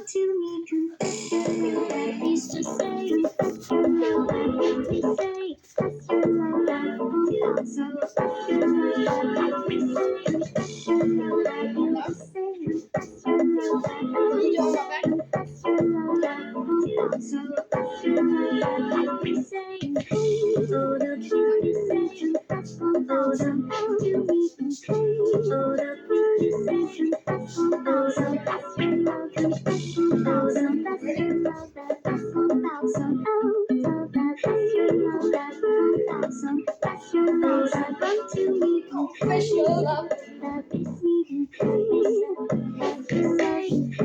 to me, confess your love, I used to say, confess your love, I hate to say, confess your love, I won't out, so confess your love, I hate to say, confess your love, I hate to say, confess your love, I hate to say, confess your love, I won't out, so confess your love, I hate to say, hey, oh, the beauty say, confess won't out, so confess to me, hey, oh, the beauty say, confess won't out, so confess your love, confess won't out, so confess your love, that confess won't out, so oh, so confess your love, that won't out, so confess your love, that come to me, confess your love, that is me, hey, that you say,